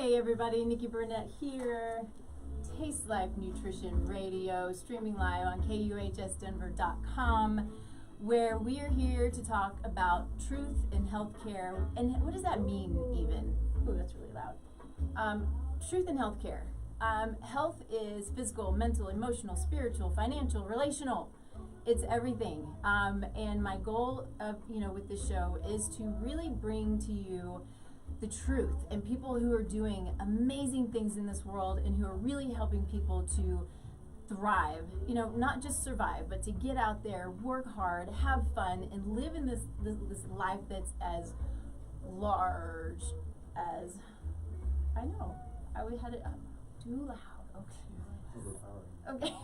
Hey everybody, Nikki Burnett here. Taste Life Nutrition Radio, streaming live on KUHSdenver.com, where we are here to talk about truth in healthcare. And what does that mean even? Oh, that's really loud. Truth in healthcare. Health is physical, mental, emotional, spiritual, financial, relational. It's everything. And my goal of, with this show is to really bring to you the truth and people who are doing amazing things in this world and who are really helping people to thrive, not just survive, but to get out there, work hard, have fun, and live in this life that's as large as, I know, I had it up too loud. Okay.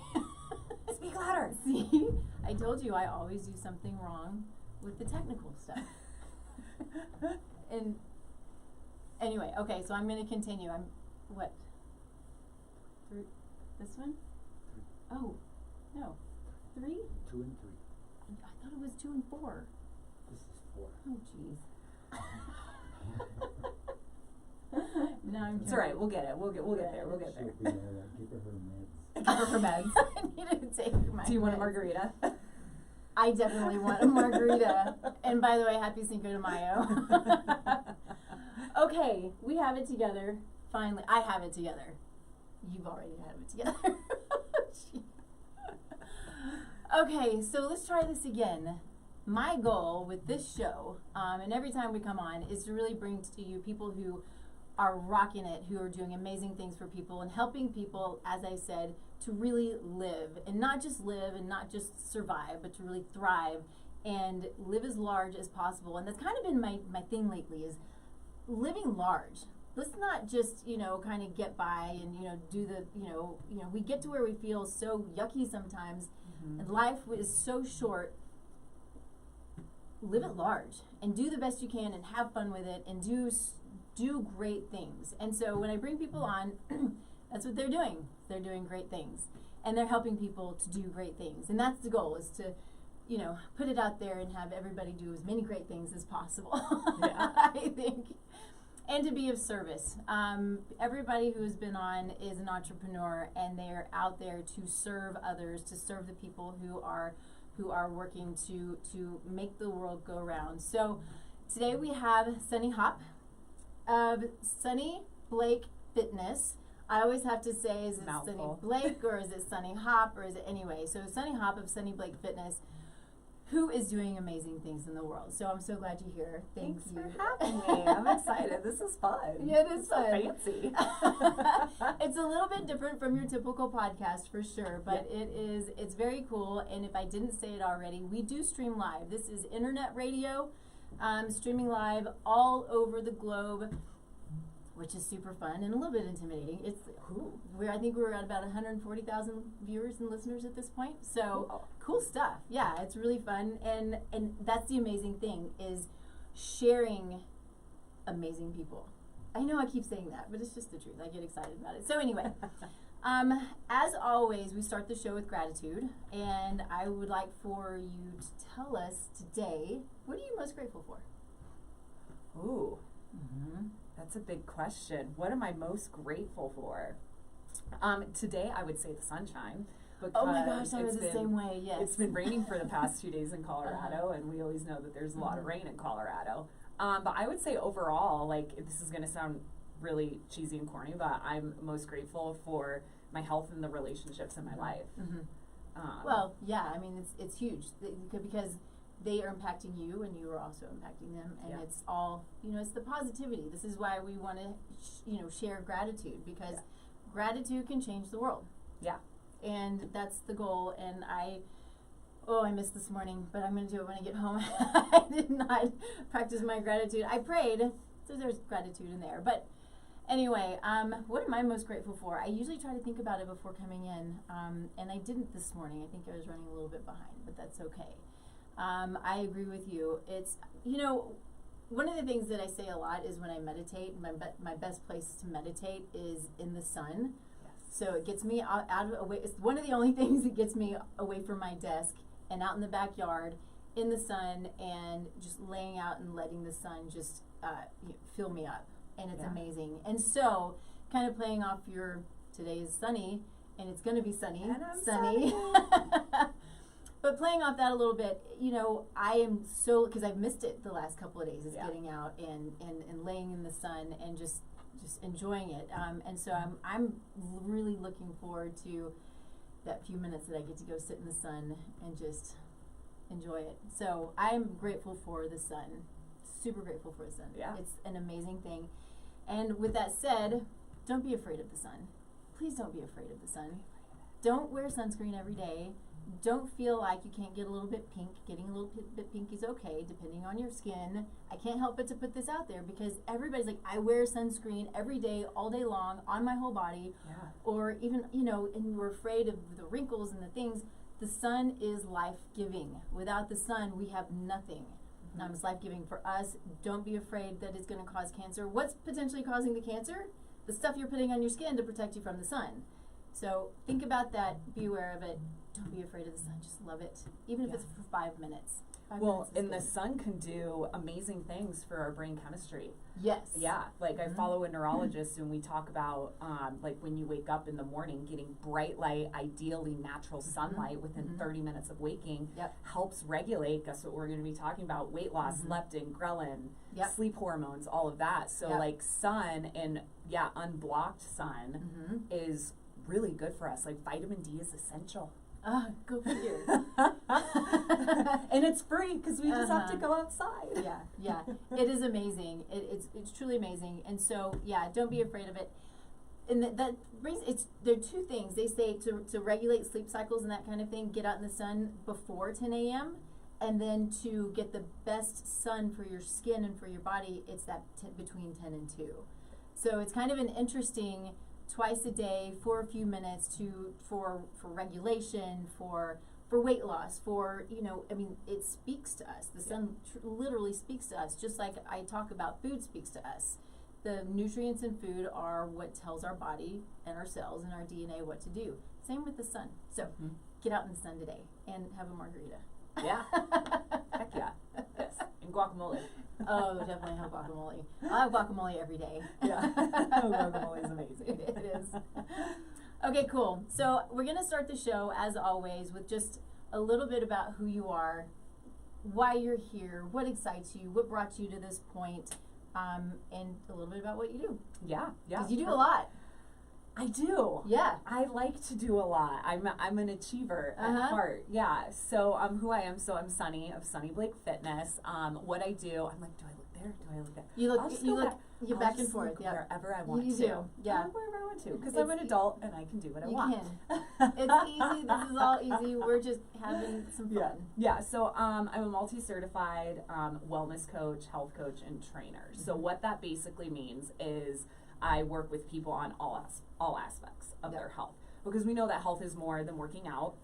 Speak louder. See, I told you I always do something wrong with the technical stuff. And anyway, okay, so I'm going to continue. What? This one? Oh, no. 3? 2 and 3. I thought it was 2 and 4. This is 4. Oh, jeez. Now I'm It's all right. We'll get it. We'll get there. We'll get there. She'll be there. Give her meds. Give her her meds. I need to take my Do you want a meds. margarita? I definitely want a margarita. And by the way, happy Cinco de Mayo. Okay, we have it together. Finally, I have it together. You've already had it together. Okay, so let's try this again. My goal with this show, and every time we come on, is to really bring to you people who are rocking it, who are doing amazing things for people and helping people, as I said, to really live, and not just live and not just survive, but to really thrive and live as large as possible. And that's kind of been my thing lately, is living large. Let's not just, kind of get by and, do the, we get to where we feel so yucky sometimes, and life is so short. Live it large and do the best you can and have fun with it and do great things. And so when I bring people on, that's what they're doing. They're doing great things, and they're helping people to do great things. And that's the goal, is to, put it out there and have everybody do as many great things as possible. Yeah. I think. And to be of service. Everybody who has been on is an entrepreneur, and they're out there to serve others, to serve the people who are working to make the world go round. So today we have Sunnee Hoppe of Sunnee Blake Fitness. I always have to say, is it Mouthful. Sunnee Blake or is it Sunnee Hoppe, or is it anyway? So Sunnee Hoppe of Sunnee Blake Fitness, who is doing amazing things in the world. So I'm so glad you're here. Thanks for having me. I'm excited. This is fun. Yeah, it is so fun. Fancy. It's a little bit different from your typical podcast for sure, but it's very cool. And if I didn't say it already, we do stream live. This is internet radio, streaming live all over the globe, which is super fun and a little bit intimidating. It's cool. I think we're at about 140,000 viewers and listeners at this point. So cool stuff. Yeah, it's really fun, and that's the amazing thing, is sharing amazing people. I know I keep saying that, but it's just the truth. I get excited about it. So anyway, as always, we start the show with gratitude, and I would like for you to tell us today, what are you most grateful for? Ooh. Mm-hmm. That's a big question. What am I most grateful for? Today, I would say the sunshine. Oh my gosh, I was the same way, yes. It's been raining for the past 2 days in Colorado, and we always know that there's a lot of rain in Colorado. But I would say overall, this is going to sound really cheesy and corny, but I'm most grateful for my health and the relationships in my life. Well, yeah, I mean, it's huge, because they are impacting you, and you are also impacting them, and it's all, it's the positivity. This is why we want to, share gratitude, because gratitude can change the world. Yeah. And that's the goal. And I missed this morning, but I'm going to do it when I get home. I did not practice my gratitude. I prayed, so there's gratitude in there. But anyway, what am I most grateful for? I usually try to think about it before coming in, and I didn't this morning. I think I was running a little bit behind, but that's okay. I agree with you. It's, one of the things that I say a lot is when I meditate, my best place to meditate is in the sun. Yes. So it gets me away. It's one of the only things that gets me away from my desk and out in the backyard in the sun, and just laying out and letting the sun just fill me up. and it's Yeah. amazing. And so, kind of playing off your today's sunny, and it's going to be sunny, And I'm sunny. But playing off that a little bit, you know, I am so, because I've missed it the last couple of days, is Yeah. getting out and laying in the sun and just enjoying it. And so I'm really looking forward to that few minutes that I get to go sit in the sun and just enjoy it. So I'm grateful for the sun, super grateful for the sun. Yeah. It's an amazing thing. And with that said, don't be afraid of the sun. Please don't be afraid of the sun. Don't wear sunscreen every day. Don't feel like you can't get a little bit pink. Getting a little bit pink is okay, depending on your skin. I can't help but to put this out there because everybody's like, I wear sunscreen every day, all day long, on my whole body. Yeah. Or even, you know, and we're afraid of the wrinkles and the things. The sun is life-giving. Without the sun, we have nothing. It's life-giving for us. Don't be afraid that it's going to cause cancer. What's potentially causing the cancer? The stuff you're putting on your skin to protect you from the sun. So think about that. Be aware of it. Don't be afraid of the sun. Just love it, even if Yeah. it's for 5 minutes. 5 Well, minutes is and the good. sun can do amazing things for our brain chemistry. Yes. Yeah, like I follow a neurologist and we talk about like when you wake up in the morning, getting bright light, ideally natural sunlight within 30 minutes of waking Yep. helps regulate, guess what we're going to be talking about, weight loss, leptin, ghrelin, Yep. sleep hormones, all of that. So Yep. like sun and unblocked sun is really good for us. Like vitamin D is essential. Go figure. And it's free because we just have to go outside. Yeah. It is amazing. It's truly amazing. And so, yeah, don't be afraid of it. And that brings, there are two things. They say to regulate sleep cycles and that kind of thing, get out in the sun before 10 a.m. And then to get the best sun for your skin and for your body, it's that between 10 and 2. So it's kind of an interesting twice a day for a few minutes for regulation, for weight loss, for, you know, I mean, it speaks to us. The sun literally speaks to us, just like I talk about food speaks to us. The nutrients in food are what tells our body and our cells and our DNA what to do. Same with the sun. So get out in the sun today and have a margarita. Yeah. Heck yeah. Yes. And guacamole. Oh, definitely have guacamole. I have guacamole every day. Yeah. Guacamole is amazing. It is. Okay, cool. So we're going to start the show, as always, with just a little bit about who you are, why you're here, what excites you, what brought you to this point, and a little bit about what you do. Yeah. Because you do a lot. I do. Yeah. I like to do a lot. I'm an achiever at heart. Yeah. So who I am. So I'm Sunnee of Sunnee Blake Fitness. What I do. I'm like, do I look there? Do I look there? You're back and forth. Look Yeah. wherever I want You to. do. Yeah. Wherever I want to. Because I'm an adult and I can do what I You want. can. It's easy. This is all easy. We're just having some fun. Yeah. So I'm a multi-certified wellness coach, health coach, and trainer. So what that basically means is I work with people on all aspects of their health, because we know that health is more than working out.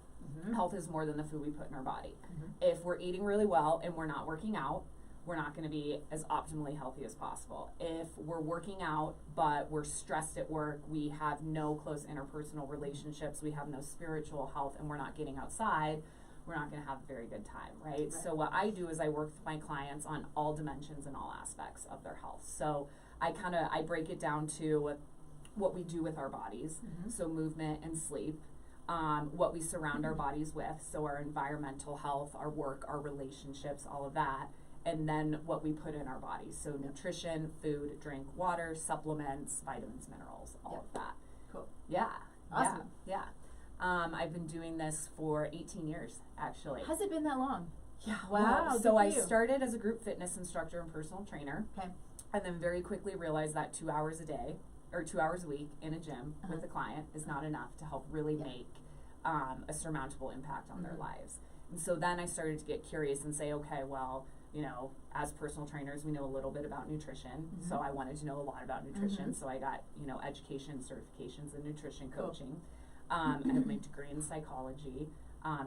Health is more than the food we put in our body. If we're eating really well and we're not working out, we're not going to be as optimally healthy as possible. If we're working out but we're stressed at work, we have no close interpersonal relationships, we have no spiritual health, and we're not getting outside, we're not going to have a very good time, right? So what I do is I work with my clients on all dimensions and all aspects of their health. So I break it down to what we do with our bodies, so movement and sleep, what we surround our bodies with, so our environmental health, our work, our relationships, all of that, and then what we put in our bodies, so nutrition, food, drink, water, supplements, vitamins, minerals, all of that. Cool. Yeah. Awesome. Yeah. I've been doing this for 18 years, actually. Has it been that long? Yeah. Wow. So good for I you. started as a group fitness instructor and personal trainer. Okay. And then very quickly realized that 2 hours a day or 2 hours a week in a gym with a client is not enough to help really make a surmountable impact on their lives. And so then I started to get curious and say, okay, well, you know, as personal trainers, we know a little bit about nutrition. So I wanted to know a lot about nutrition. So I got, you know, education, certifications in nutrition coaching. I have my degree in psychology.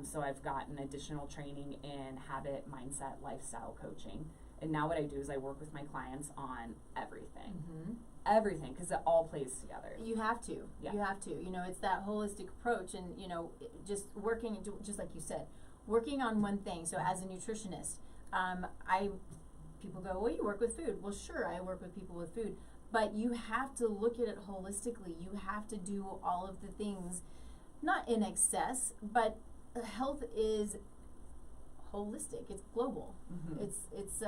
So I've gotten additional training in habit, mindset, lifestyle coaching. And now what I do is I work with my clients on everything. Everything, because it all plays together. You have to. Yeah. You have to. You know, it's that holistic approach, and, you know, just working, just like you said, working on one thing. So as a nutritionist, people go, well, you work with food. Well, sure, I work with people with food. but you have to look at it holistically. You have to do all of the things, not in excess, but health is holistic. It's global. Mm-hmm. It's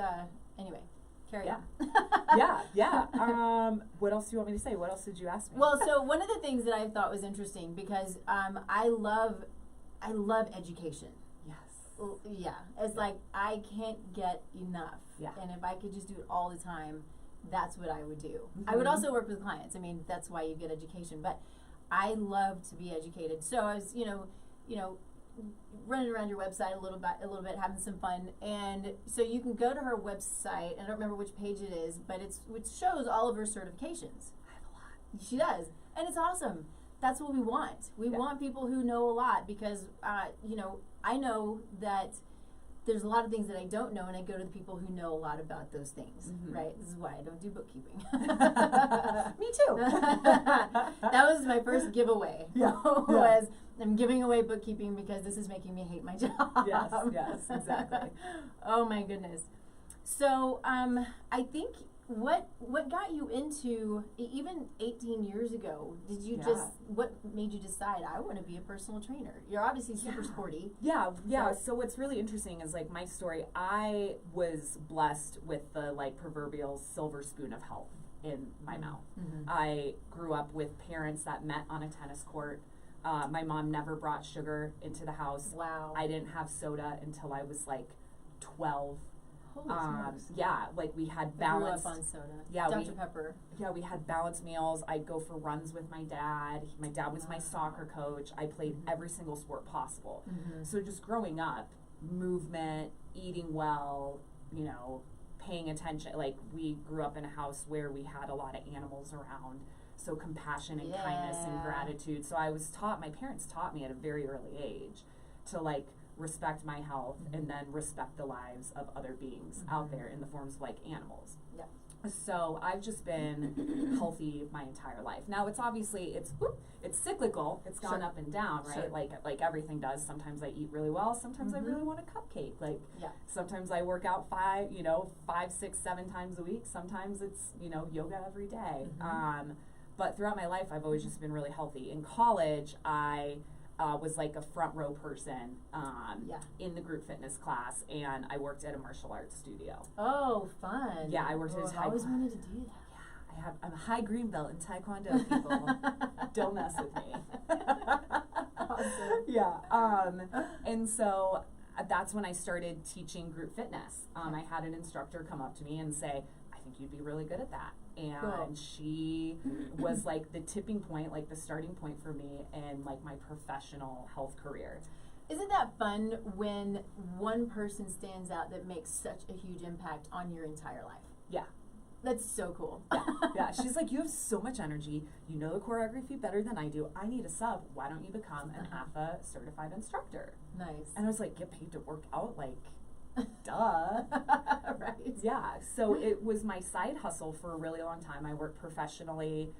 anyway. Carry Yeah. on. Yeah. What else do you want me to say? What else did you ask me? Well, so one of the things that I thought was interesting, because I love education. Yes. Yeah, it's like I can't get enough. Yeah. And if I could just do it all the time, that's what I would do. I would also work with clients. I mean, that's why you get education. But I love to be educated. So I was, you know, running around your website a little bit, having some fun. And so you can go to her website. I don't remember which page it is, but which shows all of her certifications. I have a lot. She does, and it's awesome. That's what we want. We want people who know a lot, because you know, I know that there's a lot of things that I don't know, and I go to the people who know a lot about those things, right? This is why I don't do bookkeeping. Me too. That was my first giveaway. Was I'm giving away bookkeeping because this is making me hate my job. Yes, exactly. Oh my goodness. So I think what got you into, even 18 years ago, did you what made you decide I want to be a personal trainer? You're obviously super sporty. Yeah. So what's really interesting is, like, my story, I was blessed with the, like, proverbial silver spoon of health in my mouth. I grew up with parents that met on a tennis court. My mom never brought sugar into the house. Wow. I didn't have soda until I was like 12. Holy smokes. Yeah, like we had balanced. I grew up on soda. Yeah, Dr. Pepper. Yeah, we had balanced meals. I'd go for runs with my dad. My dad was my soccer coach. I played every single sport possible. So just growing up, movement, eating well, you know, paying attention. Like, we grew up in a house where we had a lot of animals around. So compassion and kindness and gratitude. So I was taught, my parents taught me at a very early age to, like, respect my health and then respect the lives of other beings out there in the forms of, like, animals. Yeah. So I've just been healthy my entire life. Now, it's obviously, it's cyclical. It's gone up and down, right? Like everything does. Sometimes I eat really well. Sometimes I really want a cupcake. Like, sometimes I work out 5, 6, 7 times a week. Sometimes it's, yoga every day. But throughout my life, I've always just been really healthy. In college, I was like a front row person in the group fitness class, and I worked at a martial arts studio. Oh, fun. Yeah, I worked at a Taekwondo. I always wanted to do that. Yeah, I'm a high green belt in Taekwondo, people. Don't mess with me. Awesome. Yeah. And so that's when I started teaching group fitness. I had an instructor come up to me and say, I think you'd be really good at that. And she was like the tipping point, like the starting point for me in, like, my professional health career. Isn't that fun when one person stands out that makes such a huge impact on your entire life? Yeah. That's so cool. Yeah. She's like, you have so much energy. You know the choreography better than I do. I need a sub. Why don't you become an AFA certified instructor? Nice. And I was like, get paid to work out? Like, duh. Right. Yeah. So it was my side hustle for a really long time. I worked professionally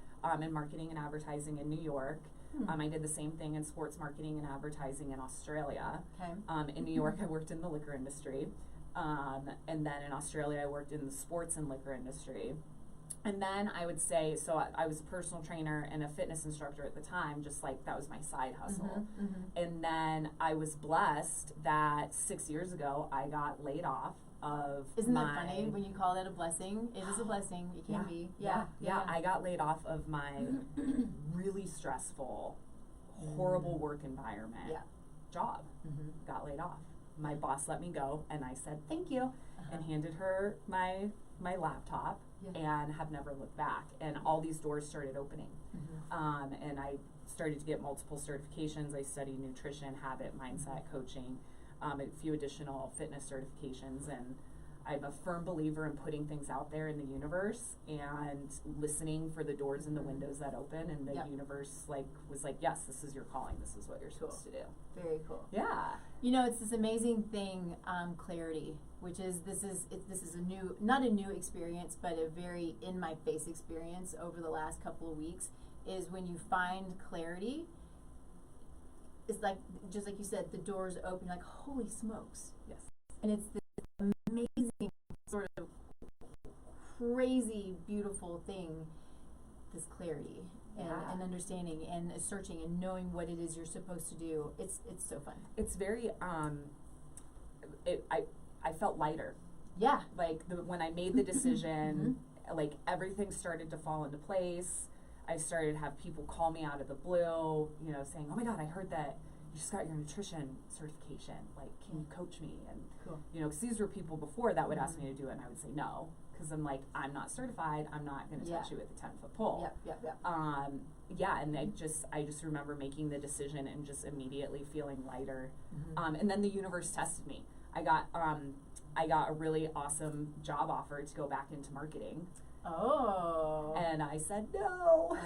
in marketing and advertising in New York. I did the same thing in sports marketing and advertising in Australia. Okay. In New York, I worked in the liquor industry. And then in Australia, I worked in the sports and liquor industry. And then I would say, so I was a personal trainer and a fitness instructor at the time, just like that was my side hustle. And then I was blessed that 6 years ago, I got laid off of Isn't that funny when you call that a blessing? It is a blessing. It can be. Yeah. I got laid off of my really stressful, horrible work environment job. Got laid off. My boss let me go, and I said thank you, and handed her my laptop, and have never looked back. And all these doors started opening, and I started to get multiple certifications. I studied nutrition, habit, mindset, coaching, a few additional fitness certifications, and I'm a firm believer in putting things out there in the universe and listening for the doors and the windows that open, and the universe was like, yes, this is your calling, this is what you're supposed to do. Very cool. Yeah. It's this amazing thing, clarity, which is this is a new, not a new experience, but a very in my face experience over the last couple of weeks, is when you find clarity, it's like, just like you said, the doors open, like, holy smokes. Yes. And it's this amazing sort of crazy beautiful thing, this clarity and understanding and searching and knowing what it is you're supposed to do. It's so fun. It's very I felt lighter. Yeah. Like when I made the decision, like everything started to fall into place. I started to have people call me out of the blue, you know, saying, "Oh my God, I heard that you just got your nutrition certification. Like, can you coach me?" And you know, because these were people before that would ask me to do it, and I would say no, because I'm like, I'm not certified. I'm not going to touch you with a 10-foot pole. Yep. And I just remember making the decision and just immediately feeling lighter. And then the universe tested me. I got a really awesome job offer to go back into marketing. Oh. And I said no.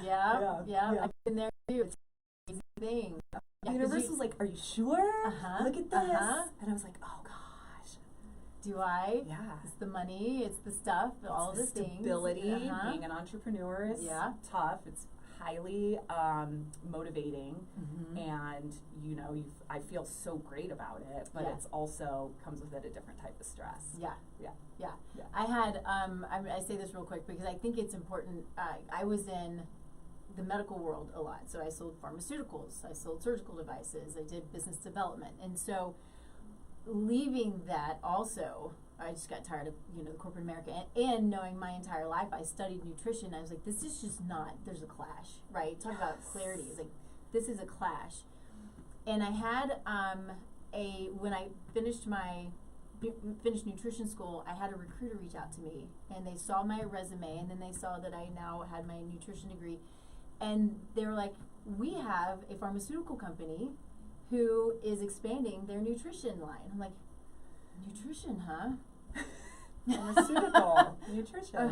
Yeah. I've been there too. It's a crazy thing. The universe was like, "Are you sure? Look at this." And I was like, "Oh gosh." Do I? Yeah. It's the money, it's the stuff, all the things. Stability, being an entrepreneur is tough. It's highly motivating, and you know, I feel so great about it, but it's also comes with it a different type of stress. Yeah. I had I say this real quick because I think it's important. I was in the medical world a lot, so I sold pharmaceuticals, I sold surgical devices, I did business development, and so leaving that also, I just got tired of, you know, corporate America, and knowing my entire life I studied nutrition. I was like, this is just not, there's a clash, right? Talk about clarity. It's like, this is a clash. And I had when I finished nutrition school, I had a recruiter reach out to me, and they saw my resume, and then they saw that I now had my nutrition degree, and they were like, we have a pharmaceutical company who is expanding their nutrition line. I'm like, nutrition, huh? Pharmaceutical nutrition.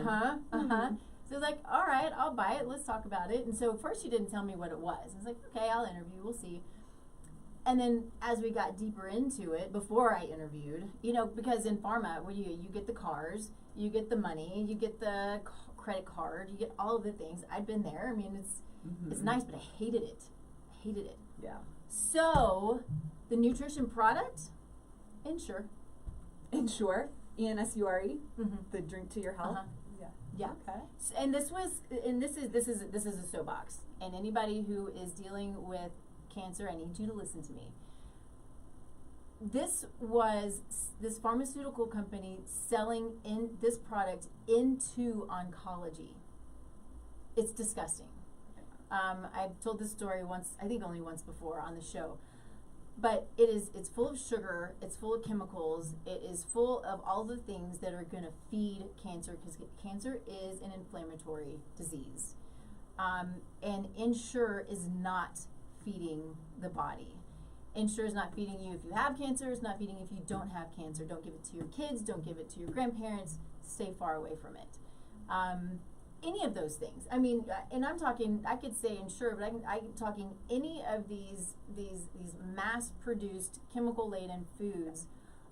So it's like, all right, I'll buy it. Let's talk about it. And so first she didn't tell me what it was. I was like, okay, I'll interview. We'll see. And then as we got deeper into it, before I interviewed, you know, because in pharma, what do you get the cars, you get the money, you get the credit card, you get all of the things. I'd been there. I mean, it's nice, but I hated it. Yeah. So the nutrition product, Ensure. Ensure, ENSURE, the drink to your health. Yeah. Okay. And this is a soapbox. And anybody who is dealing with cancer, I need you to listen to me. This was this pharmaceutical company selling in this product into oncology. It's disgusting. I've told this story once, I think only once before on the show. But it's full of sugar, it's full of chemicals, it is full of all the things that are going to feed cancer, because cancer is an inflammatory disease. And Ensure is not feeding the body. Ensure is not feeding you if you have cancer, it's not feeding you if you don't have cancer. Don't give it to your kids, don't give it to your grandparents, stay far away from it. Any of those things. I mean, and I'm talking, I could say Ensure, but I'm talking any of these mass-produced, chemical-laden foods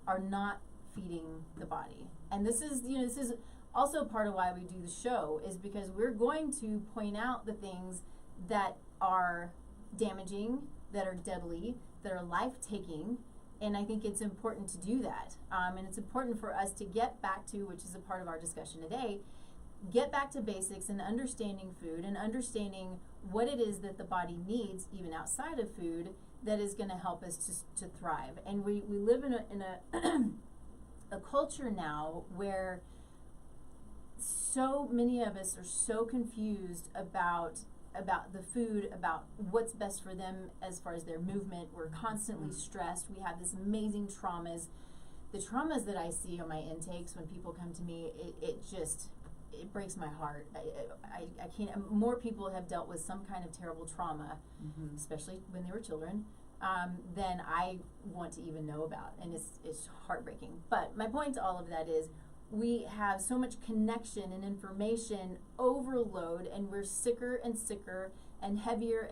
are not feeding the body. And this is also part of why we do the show, is because we're going to point out the things that are damaging, that are deadly, that are life-taking, and I think it's important to do that. And it's important for us to get back to, which is a part of our discussion today, get back to basics and understanding food and understanding what it is that the body needs, even outside of food, that is going to help us to thrive. And we live in a culture now where so many of us are so confused about the food, about what's best for them as far as their movement. We're constantly stressed. We have this amazing traumas. The traumas that I see on my intakes when people come to me, it breaks my heart. I can't. More people have dealt with some kind of terrible trauma, especially when they were children, than I want to even know about, and it's heartbreaking. But my point to all of that is, we have so much connection and information overload, and we're sicker and sicker, and heavier,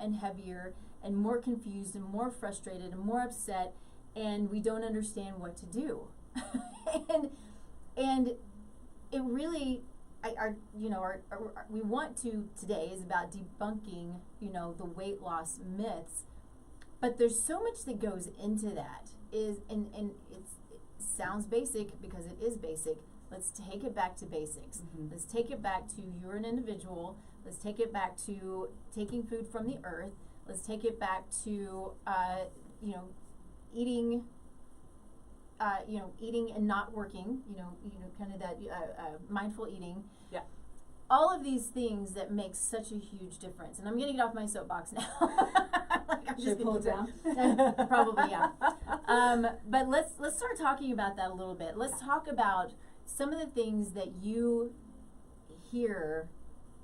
and more confused, and more frustrated, and more upset, and we don't understand what to do. and it really. We want to today is about debunking, the weight loss myths, but there's so much that goes into that. And it sounds basic because it is basic, Let's take it back to basics. Mm-hmm. Let's take it back to you're an individual. Let's take it back to taking food from the earth. Let's take it back to, eating, eating and not working, kind of that mindful eating. Yeah. All of these things that make such a huge difference. And I'm going to get off my soapbox now. Should I pull it down? Probably, yeah. But let's start talking about that a little bit. Let's talk about some of the things that you hear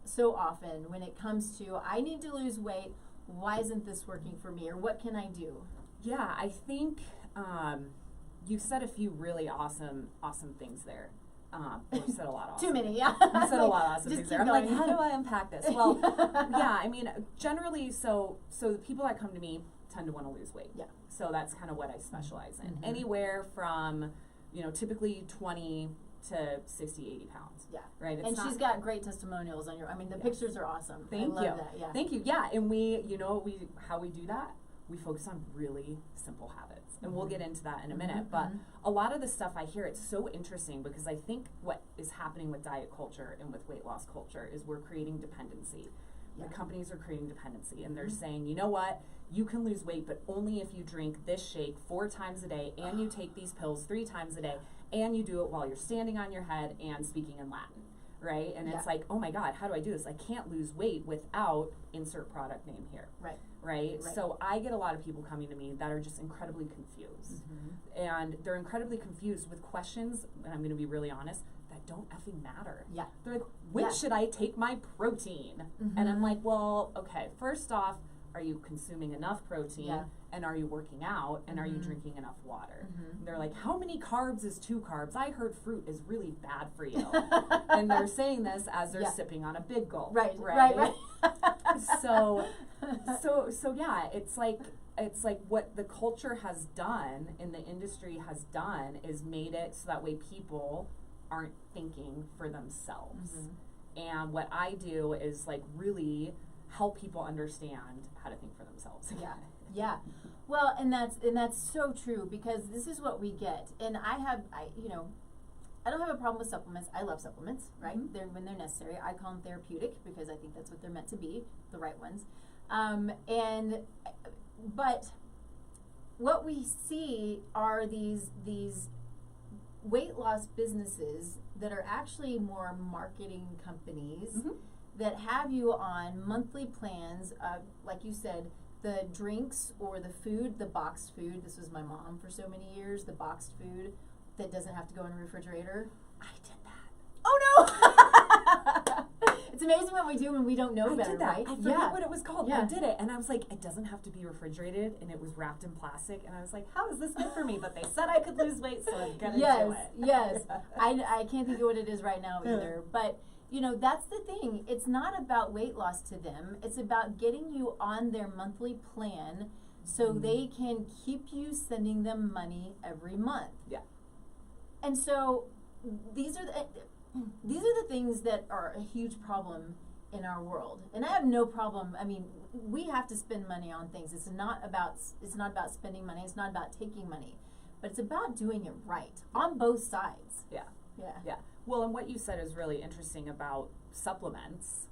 so often when it comes to, I need to lose weight. Why isn't this working for me? Or what can I do? Yeah, I think you said a few really awesome things there. You said a lot of awesome. Too many, yeah. You said a lot of awesome Just things keep there. I'm like, going. how do I unpack this? Well, yeah, I mean, generally, so the people that come to me tend to want to lose weight. Yeah. So that's kind of what I specialize in. Mm-hmm. Anywhere from, typically 20 to 60, 80 pounds. Yeah. Right? And she's got great testimonials on the pictures are awesome. Thank I love you. that, yeah. Thank you. Yeah, and how we do that? We focus on really simple habits. And we'll get into that in a minute. But a lot of the stuff I hear, it's so interesting because I think what is happening with diet culture and with weight loss culture is we're creating dependency. Yeah. The companies are creating dependency and they're saying, you know what? You can lose weight, but only if you drink this shake 4 times a day and you take these pills 3 times a day and you do it while you're standing on your head and speaking in Latin, right? And it's like, oh my God, how do I do this? I can't lose weight without insert product name here. Right? So I get a lot of people coming to me that are just incredibly confused. And they're incredibly confused with questions, and I'm going to be really honest, that don't effing matter. Yeah. They're like, when should I take my protein? And I'm like, well, okay, first off, are you consuming enough protein? Yeah. And are you working out? And are you drinking enough water? And they're like, how many carbs is 2 carbs? I heard fruit is really bad for you. And they're saying this as they're sipping on a big gulp. Right. So yeah, it's like what the culture has done and the industry has done is made it so that way people aren't thinking for themselves. And what I do is like really help people understand how to think for themselves. Yeah. Well, and that's so true because this is what we get. And I don't have a problem with supplements. I love supplements, right? They're when they're necessary. I call them therapeutic because I think that's what they're meant to be, the right ones. But what we see are these weight loss businesses that are actually more marketing companies that have you on monthly plans of, like you said, the drinks or the food, the boxed food. This was my mom for so many years, the boxed food that doesn't have to go in a refrigerator. I did that. Oh no! It's amazing what we do when we don't know better, did that. right? I forget what it was called. Yeah. I did it, and I was like, it doesn't have to be refrigerated, and it was wrapped in plastic, and I was like, how is this good for me? But they said I could lose weight, so I'm gonna do it. Yes. I can't think of what it is right now either, but that's the thing. It's not about weight loss to them. It's about getting you on their monthly plan so they can keep you sending them money every month. Yeah. And so these are the things that are a huge problem in our world. And I have no problem. I mean, we have to spend money on things. It's not about spending money. It's not about taking money. But it's about doing it right on both sides. Yeah. Yeah. Well, and what you said is really interesting about supplements.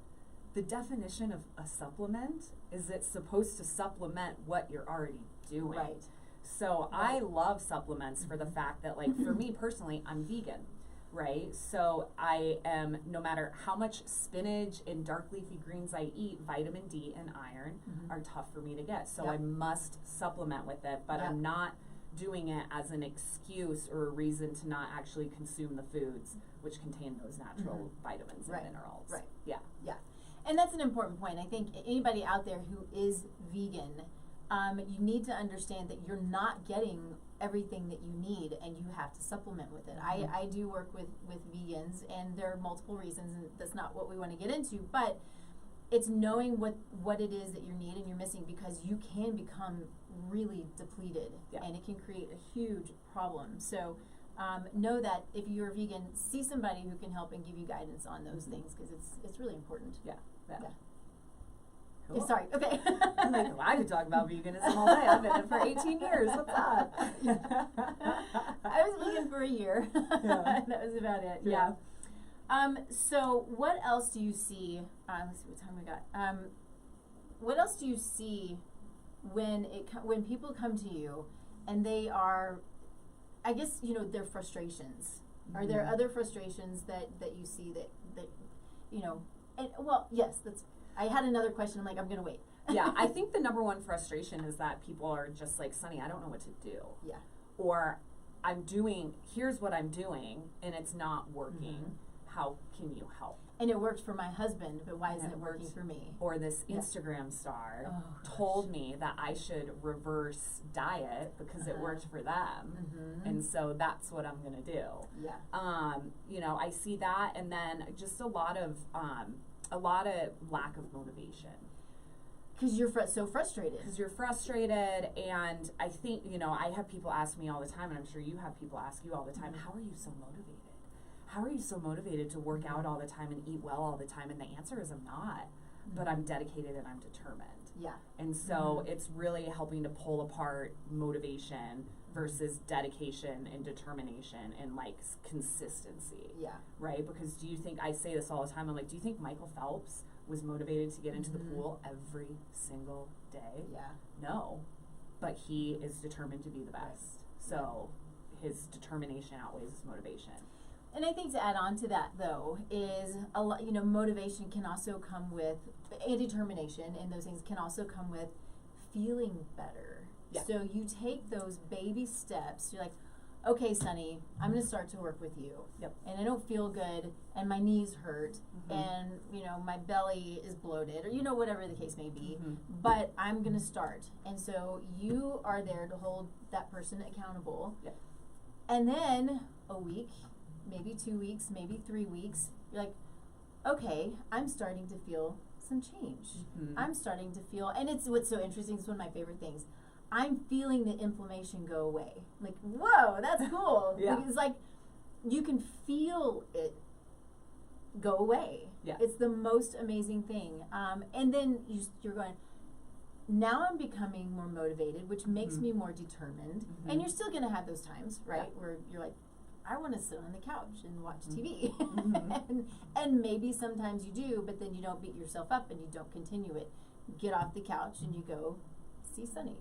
The definition of a supplement is it's supposed to supplement what you're already doing. Right. So I love supplements for the fact that, like, for me personally, I'm vegan, right? So I am, no matter how much spinach and dark leafy greens I eat, vitamin D and iron are tough for me to get. So I must supplement with it, but I'm not doing it as an excuse or a reason to not actually consume the foods which contain those natural vitamins and minerals. Right. Yeah. Yeah. And that's an important point. I think anybody out there who is vegan, you need to understand that you're not getting everything that you need and you have to supplement with it. I do work with vegans, and there are multiple reasons, and that's not what we want to get into, but it's knowing what it is that you need and you're missing, because you can become really depleted and it can create a huge problem. So know that if you're a vegan, see somebody who can help and give you guidance on those things, because it's really important. Yeah. Cool. Sorry, okay. I'm like, well, I could talk about veganism all day. I've been in it for 18 years. What's up? I was vegan for a year. Yeah. That was about it. Yeah. So what else do you see? Let's see what time we got. What else do you see when when people come to you and they are, I guess, their frustrations? Mm-hmm. Are there other frustrations that you see that and, well, yes, I had another question. I'm like, I'm going to wait. Yeah, I think the number one frustration is that people are just like, Sunnee, I don't know what to do. Yeah. Or here's what I'm doing, and it's not working. Mm-hmm. How can you help? And it worked for my husband, but why isn't it working for me? Or this Instagram star told me that I should reverse diet because it worked for them. Mm-hmm. And so that's what I'm going to do. Yeah. I see that, and then just a lot of lack of motivation. Because you're so frustrated. Because you're frustrated, and I think, I have people ask me all the time, and I'm sure you have people ask you all the time, how are you so motivated? How are you so motivated to work out all the time and eat well all the time? And the answer is I'm not, but I'm dedicated and I'm determined. Yeah. And so it's really helping to pull apart motivation versus dedication and determination and like consistency. Yeah. Right? Because I say this all the time, I'm like, do you think Michael Phelps was motivated to get into the pool every single day? Yeah. No. But he is determined to be the best. So his determination outweighs his motivation. And I think to add on to that, though, is a lot. Motivation can also come with, and determination, and those things can also come with feeling better. Yeah. So you take those baby steps. You're like, okay, Sunnee, I'm going to start to work with you. Yep. And I don't feel good, and my knees hurt, and my belly is bloated, or whatever the case may be. But I'm going to start, and so you are there to hold that person accountable. Yep. And then a week. Maybe 2 weeks, maybe 3 weeks, you're like, okay, I'm starting to feel some change. I'm starting to feel, and it's what's so interesting, it's one of my favorite things. I'm feeling the inflammation go away. Like, whoa, that's cool. Yeah. It's like, you can feel it go away. Yeah. It's the most amazing thing. And then you're going, now I'm becoming more motivated, which makes me more determined. And you're still going to have those times, right, where you're like, I want to sit on the couch and watch TV. and maybe sometimes you do, but then you don't beat yourself up and you don't continue it. You get off the couch and you go see Sunnee.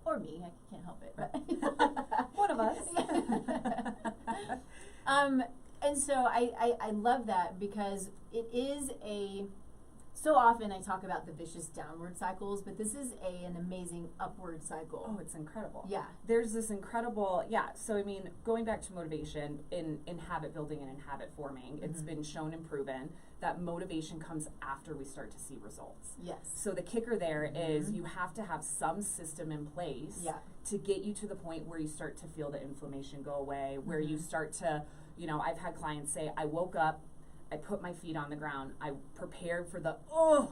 Or me, I can't help it. But one of us. And so I love that because it is so often I talk about the vicious downward cycles, but this is an amazing upward cycle. Oh, it's incredible. Yeah. There's this incredible, so I mean, going back to motivation in habit building and in habit forming, it's been shown and proven that motivation comes after we start to see results. Yes. So the kicker there is you have to have some system in place to get you to the point where you start to feel the inflammation go away, where you start to, I've had clients say, I woke up, I put my feet on the ground, I prepared for the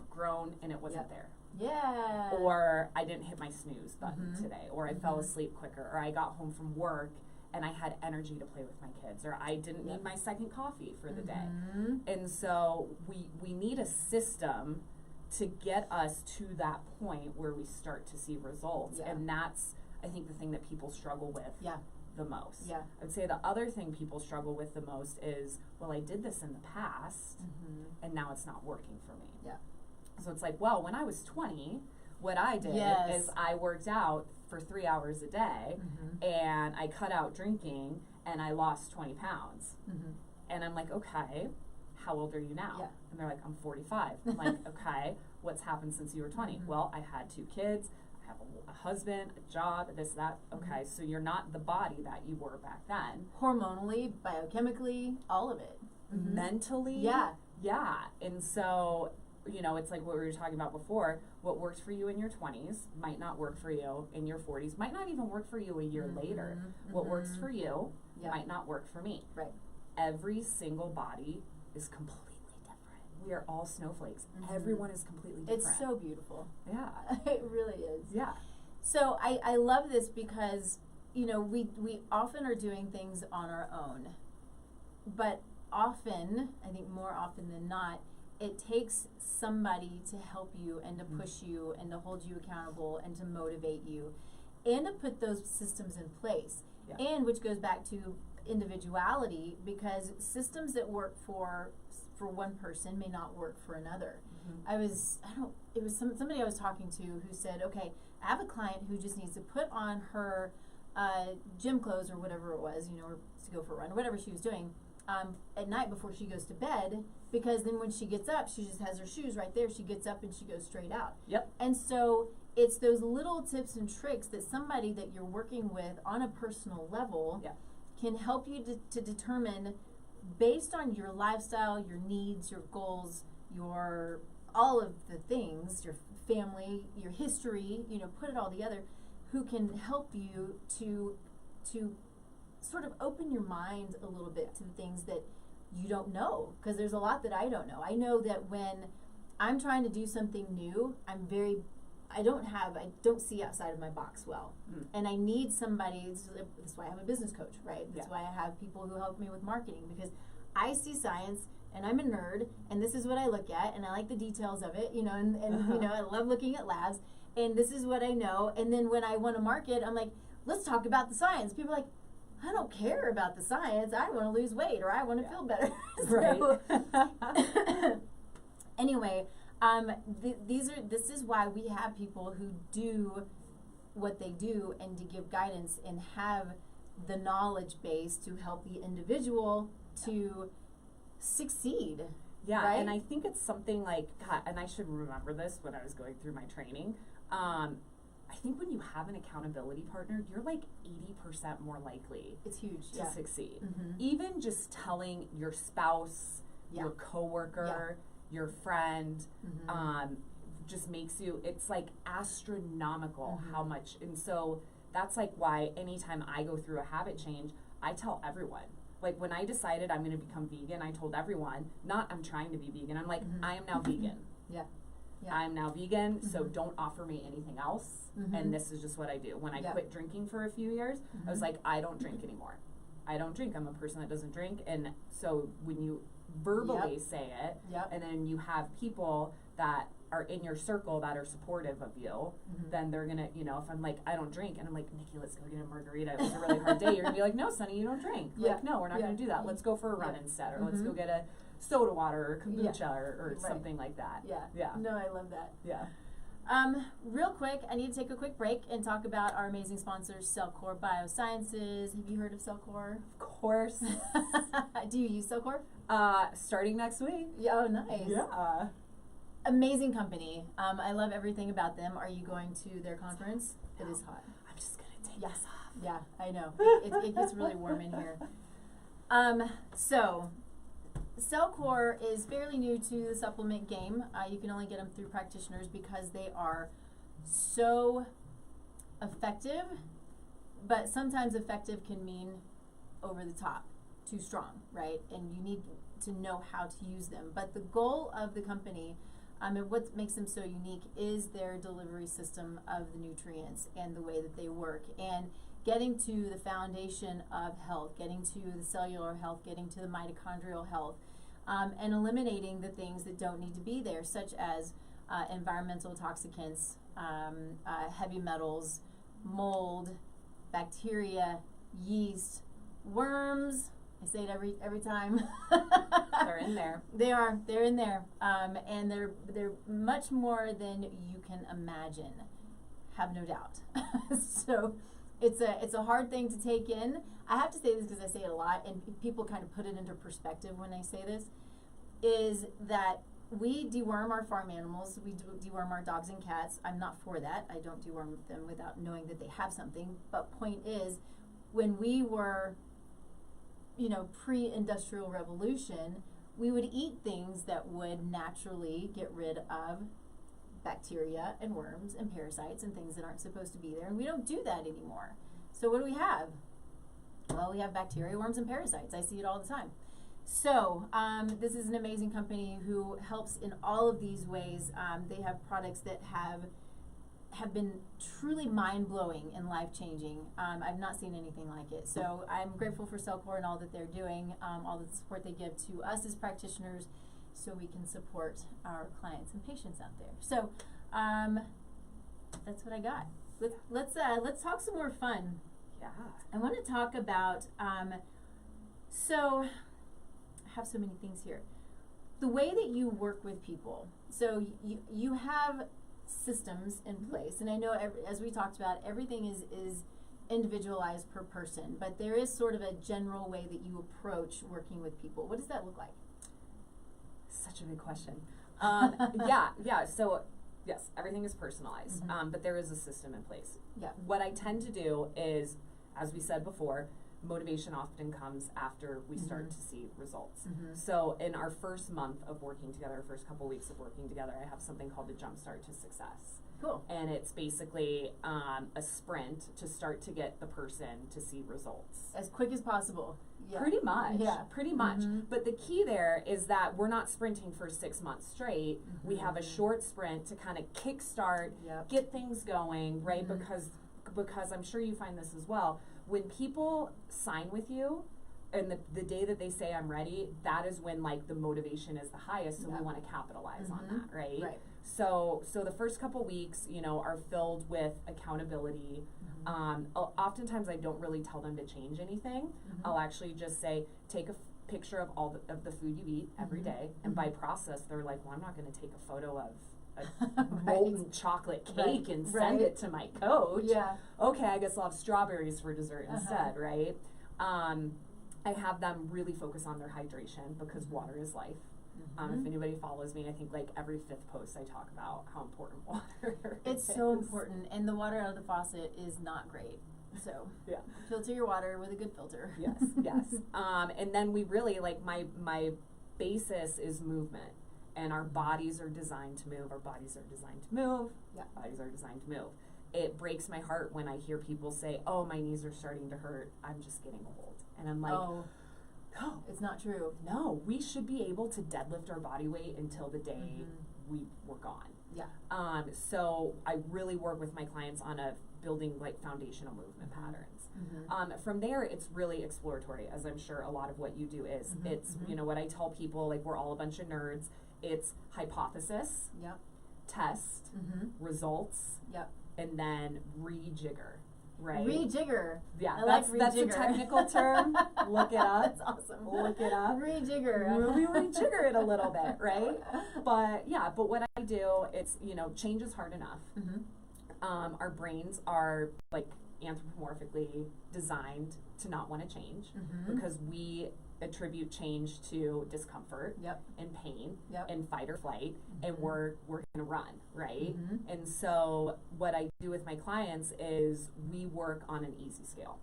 groan, and it wasn't there. Yeah. Or I didn't hit my snooze button today, or I fell asleep quicker, or I got home from work and I had energy to play with my kids, or I didn't need my second coffee for the day. And so we need a system to get us to that point where we start to see results. And that's, I think, the thing that people struggle with. The most. Yeah. I'd say the other thing people struggle with the most is, well, I did this in the past and now it's not working for me. Yeah. So it's like, well, when I was 20, what I did is I worked out for 3 hours a day and I cut out drinking and I lost 20 pounds. And I'm like, okay, how old are you now? Yeah. And they're like, I'm 45. I'm like, okay, what's happened since you were 20? Well, I had 2 kids. Have a husband, a job, this, that. Okay, so you're not the body that you were back then. Hormonally, biochemically, all of it. Mentally. Yeah. And so, it's like what we were talking about before. What works for you in your 20s might not work for you in your 40s, might not even work for you a year later. What works for you might not work for me. Right. Every single body is completely different. We are all snowflakes. Everyone is completely different. It's so beautiful. Yeah. It really is. Yeah. So I love this because, we often are doing things on our own. But often, I think more often than not, it takes somebody to help you and to push you and to hold you accountable and to motivate you and to put those systems in place. Yeah. And which goes back to individuality, because systems that work for one person may not work for another. It was somebody I was talking to who said, okay, I have a client who just needs to put on her gym clothes or whatever it was, you know, or to go for a run, or whatever she was doing, at night before she goes to bed, because then when she gets up, she just has her shoes right there. She gets up and she goes straight out. Yep. And so it's those little tips and tricks that somebody that you're working with on a personal level can help you to determine, based on your lifestyle, your needs, your goals, your all of the things, your family, your history, you know, put it all together, who can help you to sort of open your mind a little bit to the things that you don't know, because there's a lot that I don't know. I know that when I'm trying to do something new, I don't see outside of my box well. And I need somebody, that's why I have a business coach, right? That's why I have people who help me with marketing, because I see science and I'm a nerd and this is what I look at and I like the details of it, you know, and you know, I love looking at labs and this is what I know. And then when I want to market, I'm like, let's talk about the science. People are like, I don't care about the science. I want to lose weight or I want to feel better. Right. Anyway, this is why we have people who do what they do and to give guidance and have the knowledge base to help the individual to succeed. Yeah, right? and I think it's something like, God, and I should remember this when I was going through my training. I think when you have an accountability partner, you're like 80% more likely It's huge to succeed. Mm-hmm. Even just telling your spouse, your coworker, your friend, just makes you, it's like astronomical how much. And so that's like why anytime I go through a habit change, I tell everyone. Like when I decided I'm going to become vegan, I told everyone, not I'm trying to be vegan. I'm like, I am now vegan. I'm now vegan, so don't offer me anything else. And this is just what I do. When I quit drinking for a few years, I was like, I don't drink anymore. I don't drink. I'm a person that doesn't drink. And so when you verbally say it, and then you have people that are in your circle that are supportive of you, then they're gonna, you know, if I'm like, I don't drink, and I'm like, Nikki, let's go get a margarita. It was a really hard day. You're gonna be like, no, Sunnee, you don't drink. Like, no, we're not gonna do that. Let's go for a run instead, or let's go get a soda water or kombucha or something like that. No, I love that. Yeah. Real quick, I need to take a quick break and talk about our amazing sponsors, Cellcore Biosciences. Have you heard of Cellcore? Of course. Do you use Cellcore? Starting next week. Yeah, oh, nice. Yeah. Amazing company. I love everything about them. Are you going to their conference? It is hot. I'm just gonna take this off. Yeah, I know. It gets really warm in here. So, Cellcore is fairly new to the supplement game. You can only get them through practitioners because they are so effective, but sometimes effective can mean over the top, too strong, right? And you need to know how to use them. But the goal of the company, and what makes them so unique, is their delivery system of the nutrients and the way that they work, and getting to the foundation of health, getting to the cellular health, getting to the mitochondrial health, and eliminating the things that don't need to be there, such as environmental toxicants, heavy metals, mold, bacteria, yeast, worms. I say it every time. They're in there. They're in there, and they're much more than you can imagine. Have no doubt. So it's a hard thing to take in. I have to say this because I say it a lot, and people kind of put it into perspective when I say this, is that we deworm our farm animals. We deworm our dogs and cats. I'm not for that. I don't deworm them without knowing that they have something. But point is, when we were, you know, pre-industrial revolution, we would eat things that would naturally get rid of bacteria and worms and parasites and things that aren't supposed to be there, and we don't do that anymore. So what do we have? Well, we have bacteria, worms, and parasites. I see it all the time. So this is an amazing company who helps in all of these ways. They have products that have been truly mind-blowing and life-changing. I've not seen anything like it. So I'm grateful for Cellcore and all that they're doing, all the support they give to us as practitioners, so we can support our clients and patients out there. So that's what I got. Let's talk some more fun. Yeah. I want to talk about so I have so many things here. The way that you work with people. So you have systems in place, and I know as we talked about, everything is individualized per person, but there is sort of a general way that you approach working with people. What does that look like? Such a big question. Yeah. So yes, everything is personalized, but there is a system in place. Yeah. What I tend to do is, as we said before, motivation often comes after we start to see results. So in our first month of working together, first couple weeks of working together, I have something called the Jumpstart to Success. Cool. And it's basically a sprint to start to get the person to see results. As quick as possible. Yeah. Pretty much. Yeah. Pretty much. But the key there is that we're not sprinting for 6 months straight. We have a short sprint to kind of kickstart, get things going, right? Because I'm sure you find this as well. When people sign with you, and the day that they say I'm ready, that is when like the motivation is the highest, so we want to capitalize on that, right? Right. So the first couple weeks, are filled with accountability. Oftentimes I don't really tell them to change anything. I'll actually just say, take a picture of all of the food you eat every day, and by process, they're like, well, I'm not going to take a photo of a molten chocolate cake and send it to my coach. Yeah. Okay, I guess I'll have strawberries for dessert instead, right? I have them really focus on their hydration because water is life. If anybody follows me, I think like every 5th post I talk about how important water is. It's so important, and the water out of the faucet is not great. So filter your water with a good filter. Yes. And then we really like my basis is movement. And our bodies are designed to move. Our bodies are designed to move. Bodies are designed to move. It breaks my heart when I hear people say, oh, my knees are starting to hurt. I'm just getting old. And I'm like, no. It's not true. No, we should be able to deadlift our body weight until the day we're gone. Yeah. So I really work with my clients on building like foundational movement patterns. From there, it's really exploratory, as I'm sure a lot of what you do is. It's, what I tell people, like we're all a bunch of nerds. It's hypothesis, test, results, and then rejigger, right? Rejigger. Yeah, that's a technical term. Look it up. That's awesome. Look it up. Rejigger. We rejigger it a little bit, right? But what I do, it's, change is hard enough. Our brains are like anthropomorphically designed to not want to change because we attribute change to discomfort and pain and fight or flight, and we're gonna run, right? And so what I do with my clients is we work on an easy scale.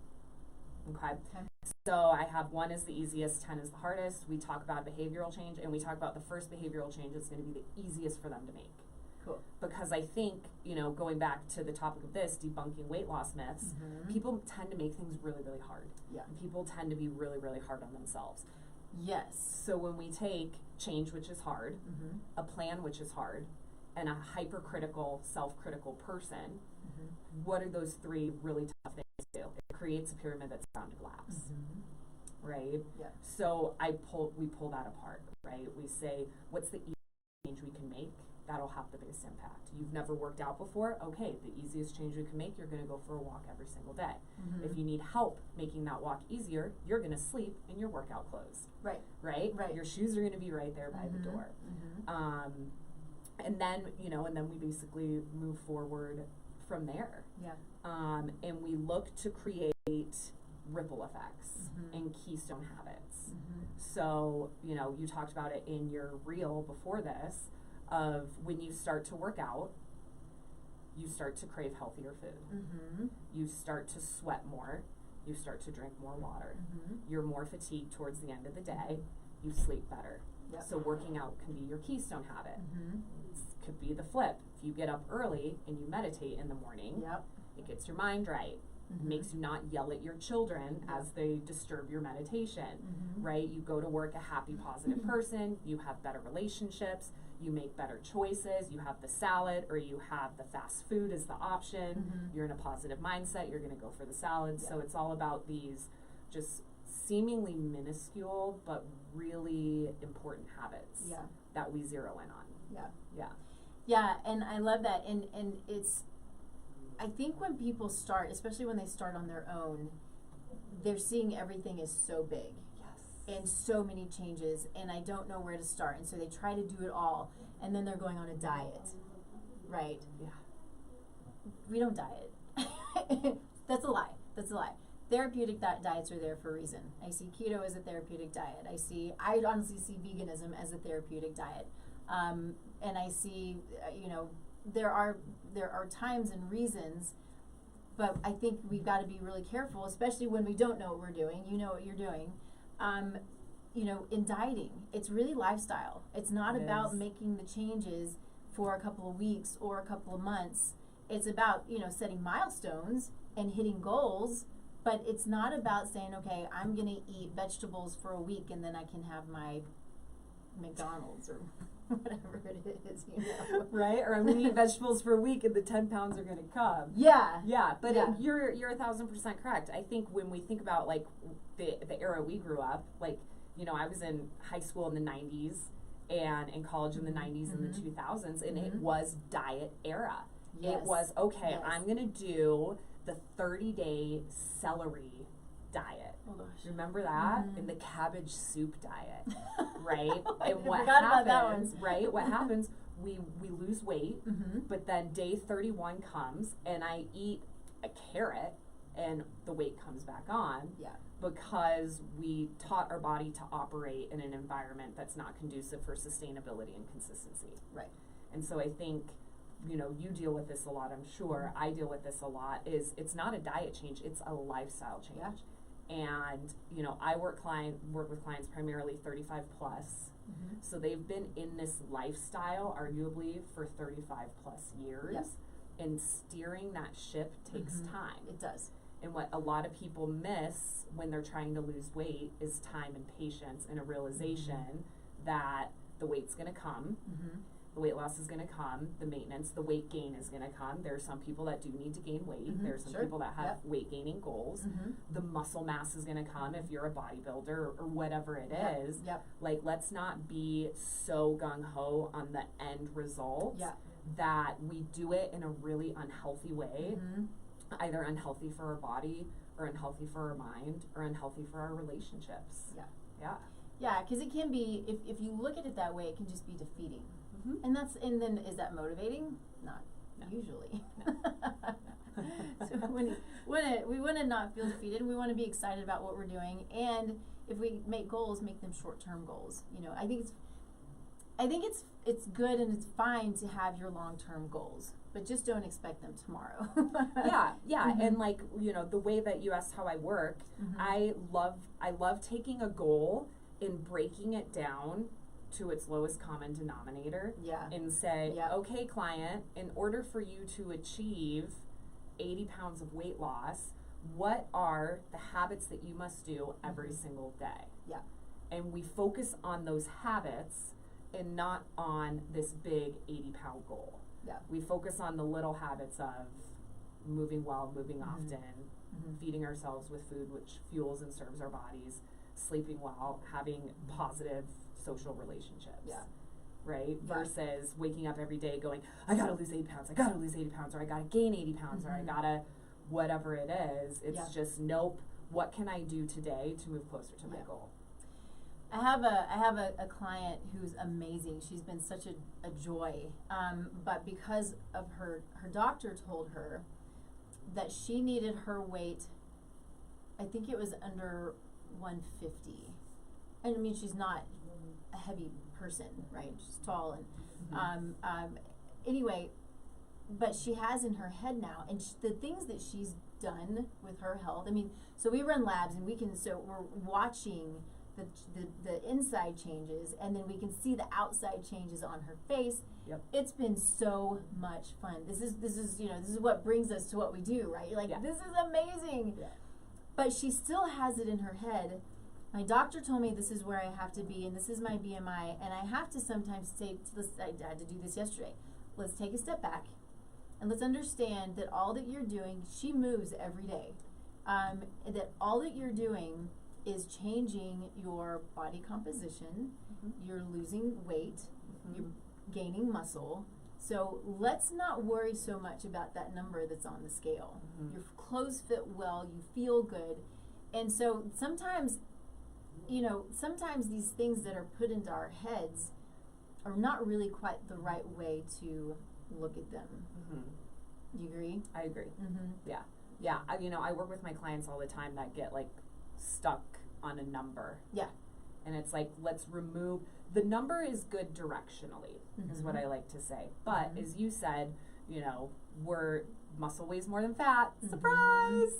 Okay. So I have 1 is the easiest, 10 is the hardest. We talk about behavioral change, and we talk about the first behavioral change is going to be the easiest for them to make. Cool. Because I think, going back to the topic of this, debunking weight loss myths, people tend to make things really, really hard. And people tend to be really, really hard on themselves. Yes. So when we take change, which is hard, a plan, which is hard, and a hypercritical, self-critical person, what are those 3 really tough things to do? It creates a pyramid that's bound to collapse. Right? Yeah. So we pull that apart, right? We say, what's the easiest change we can make? That'll have the biggest impact. You've never worked out before? Okay, the easiest change you can make, you're going to go for a walk every single day. If you need help making that walk easier, you're going to sleep in your workout clothes. Right? Your shoes are going to be right there by the door. And then, and then we basically move forward from there. And we look to create ripple effects and keystone habits. So, you talked about it in your reel before this, of when you start to work out, you start to crave healthier food. You start to sweat more. You start to drink more water. You're more fatigued towards the end of the day. You sleep better. So working out can be your keystone habit. It could be the flip. If you get up early and you meditate in the morning, it gets your mind right. Makes you not yell at your children as they disturb your meditation, right? You go to work a happy, positive person. You have better relationships. You make better choices. You have the salad, or you have the fast food as the option. You're in a positive mindset. You're going to go for the salad. So it's all about these just seemingly minuscule but really important habits that we zero in on. Yeah, and I love that. And it's, I think when people start, especially when they start on their own, they're seeing everything is so big. And so many changes, and I don't know where to start. And so they try to do it all, and then they're going on a diet, right? Yeah. We don't diet. That's a lie. Therapeutic diets are there for a reason. I see keto as a therapeutic diet. I honestly see veganism as a therapeutic diet. And I see, there are times and reasons, but I think we've got to be really careful, especially when we don't know what we're doing. You know what you're doing. In dieting, it's really lifestyle. It's not about making the changes for a couple of weeks or a couple of months. It's about, setting milestones and hitting goals, but it's not about saying, okay, I'm going to eat vegetables for a week and then I can have my McDonald's or whatever it is, Right? Or I'm going to eat vegetables for a week and the 10 pounds are going to come. Yeah. Yeah, but you're 1,000% correct. I think when we think about like the era we grew up, like, I was in high school in the 90s and in college in the 90s and the 2000s, and it was diet era. It was, okay, I'm going to do the 30-day celery diet. Oh gosh. Remember that? And the cabbage soup diet, right? And what happens, right? What happens, we lose weight, but then day 31 comes and I eat a carrot and the weight comes back on because we taught our body to operate in an environment that's not conducive for sustainability and consistency. Right. And so I think, you deal with this a lot, I'm sure. I deal with this a lot, it's not a diet change, it's a lifestyle change. And, I work with clients primarily 35 plus. So they've been in this lifestyle arguably for 35 plus years. And steering that ship takes time. It does. And what a lot of people miss when they're trying to lose weight is time and patience and a realization that the weight's going to come. The weight loss is going to come. The maintenance, the weight gain is going to come. There are some people that do need to gain weight. There are some people that have weight gaining goals. The muscle mass is going to come if you're a bodybuilder or whatever it is. Like, let's not be so gung-ho on the end result that we do it in a really unhealthy way, either unhealthy for our body or unhealthy for our mind or unhealthy for our relationships. Yeah, because it can be, if you look at it that way, it can just be defeating. And then is that motivating? Not usually. So we want to not feel defeated. We want to be excited about what we're doing, and if we make goals, make them short-term goals. I think it's good and it's fine to have your long-term goals, but just don't expect them tomorrow. And like, the way that you asked how I work, I love taking a goal and breaking it down to its lowest common denominator and say, okay, client, in order for you to achieve 80 pounds of weight loss, what are the habits that you must do every single day? And we focus on those habits and not on this big 80-pound goal. We focus on the little habits of moving well, moving often, feeding ourselves with food which fuels and serves our bodies, sleeping well, having positive social relationships. Right? Versus waking up every day going, I gotta lose 80 pounds, I gotta lose 80 pounds, or I gotta gain 80 pounds, or I gotta whatever it is. It's just, nope, what can I do today to move closer to my goal? I have a client who's amazing. She's been such a joy. But because of her doctor told her that she needed her weight, I think it was under 150. And I mean, she's not a heavy person, right? She's tall and anyway, but she has in her head now, and the things that she's done with her health. I mean, so we run labs, and we're watching the inside changes, and then we can see the outside changes on her face. It's been so much fun. This is what brings us to what we do, right? You're like, this is amazing. But she still has it in her head. My doctor told me this is where I have to be, and this is my BMI, and I have to sometimes say, I had to do this yesterday. Let's take a step back, and let's understand that all that you're doing, she moves every day, that all that you're doing is changing your body composition. You're losing weight. You're gaining muscle. So let's not worry so much about that number that's on the scale. Your clothes fit well, you feel good. And so sometimes, sometimes these things that are put into our heads are not really quite the right way to look at them. Do you agree? I agree. Yeah. I work with my clients all the time that get like stuck on a number. Yeah. And it's like, let's remove, the number is good directionally, is what I like to say. But as you said, muscle weighs more than fat. Surprise!